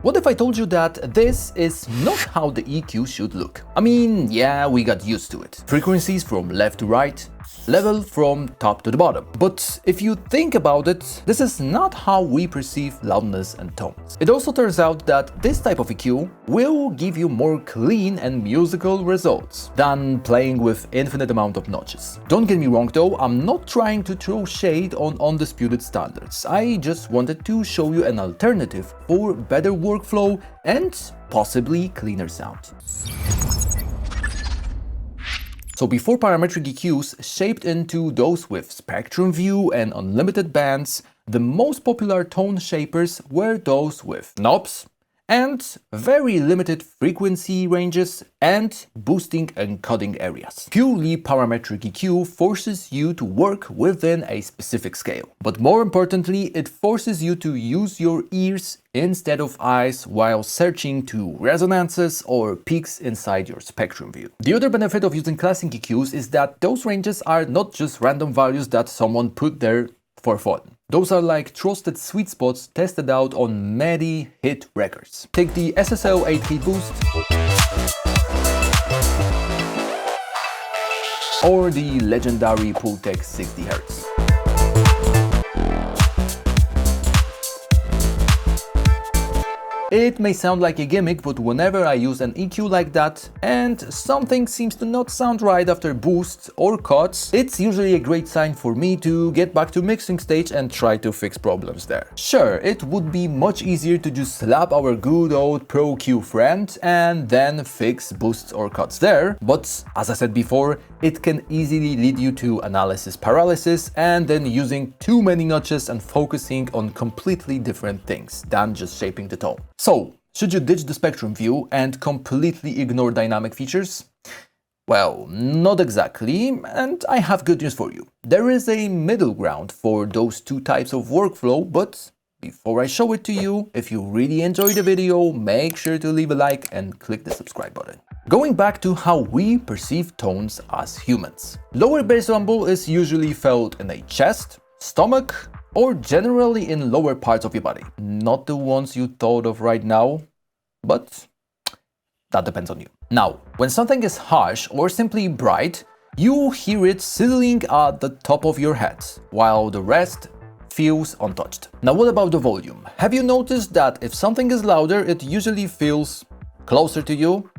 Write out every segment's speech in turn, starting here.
What if I told you that this is not how the EQ should look? I mean, yeah, we got used to it. Frequencies from left to right, level from top to the bottom. But if you think about it, this is not how we perceive loudness and tones. It also turns out that this type of EQ will give you more clean and musical results than playing with infinite amount of notches. Don't get me wrong though, I'm not trying to throw shade on undisputed standards. I just wanted to show you an alternative for better workflow and possibly cleaner sound. So before parametric EQs shaped into those with spectrum view and unlimited bands, the most popular tone shapers were those with knobs and very limited frequency ranges and boosting and cutting areas. Purely parametric EQ forces you to work within a specific scale. But more importantly, it forces you to use your ears instead of eyes while searching to resonances or peaks inside your spectrum view. The other benefit of using classic EQs is that those ranges are not just random values that someone put there for fun. Those are like trusted sweet spots tested out on many hit records. Take the SSL 8K boost or the legendary Pultec 60Hz. It may sound like a gimmick, but whenever I use an EQ like that and something seems to not sound right after boosts or cuts, it's usually a great sign for me to get back to mixing stage and try to fix problems there. Sure, it would be much easier to just slap our good old Pro Q friend and then fix boosts or cuts there, but as I said before, it can easily lead you to analysis paralysis and then using too many notches and focusing on completely different things than just shaping the tone. So, should you ditch the spectrum view and completely ignore dynamic features? Well, not exactly, and I have good news for you. There is a middle ground for those two types of workflow, but before I show it to you, if you really enjoyed the video, make sure to leave a like and click the subscribe button. Going back to how we perceive tones as humans. Lower bass rumble is usually felt in the chest, stomach, or generally in lower parts of your body. Not the ones you thought of right now, but that depends on you. Now, when something is harsh or simply bright, you hear it sizzling at the top of your head, while the rest feels untouched. Now, what about the volume? Have you noticed that if something is louder, it usually feels closer to you,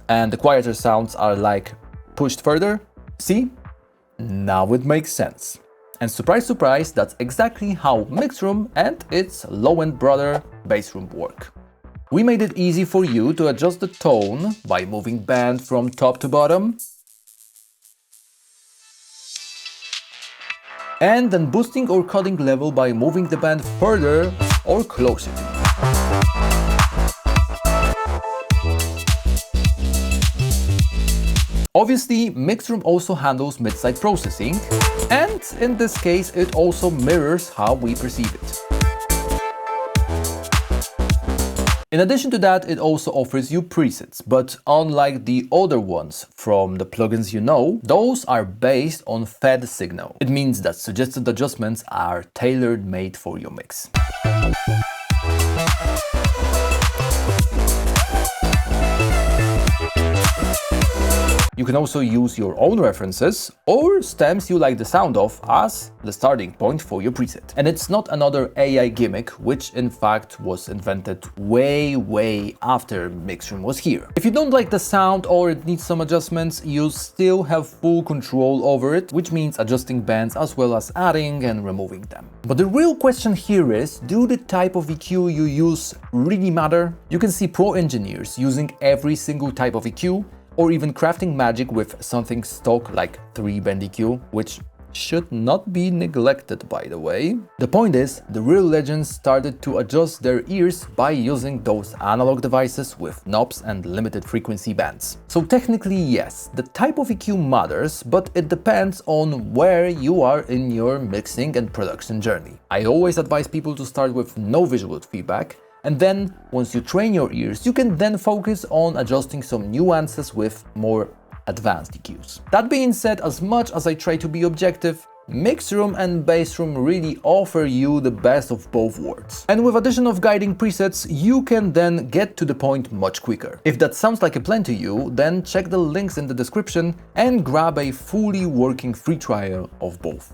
and the quieter sounds are like pushed further? See? Now it makes sense. And surprise, surprise, that's exactly how mix room and its low-end brother bass room work. We made it easy for you to adjust the tone by moving band from top to bottom and then boosting or cutting level by moving the band further or closer to you. Obviously, Mixroom also handles mid-side processing, and in this case, it also mirrors how we perceive it. In addition to that, it also offers you presets, but unlike the other ones from the plugins you know, those are based on fed signal. It means that suggested adjustments are tailor-made for your mix. You can also use your own references or stems you like the sound of as the starting point for your preset. And it's not another AI gimmick, which in fact was invented way after Mixroom was here. If you don't like the sound or it needs some adjustments, you still have full control over it, which means adjusting bands as well as adding and removing them. But the real question here is, do the type of EQ you use really matter? You can see pro engineers using every single type of EQ, or even crafting magic with something stock like 3-band EQ, which should not be neglected, by the way. The point is, the real legends started to adjust their ears by using those analog devices with knobs and limited frequency bands. So technically, yes, the type of EQ matters, but it depends on where you are in your mixing and production journey. I always advise people to start with no visual feedback, and then, once you train your ears, you can then focus on adjusting some nuances with more advanced EQs. That being said, as much as I try to be objective, Mix room and bass room really offer you the best of both worlds. And with addition of guiding presets, you can then get to the point much quicker. If that sounds like a plan to you, then check the links in the description and grab a fully working free trial of both.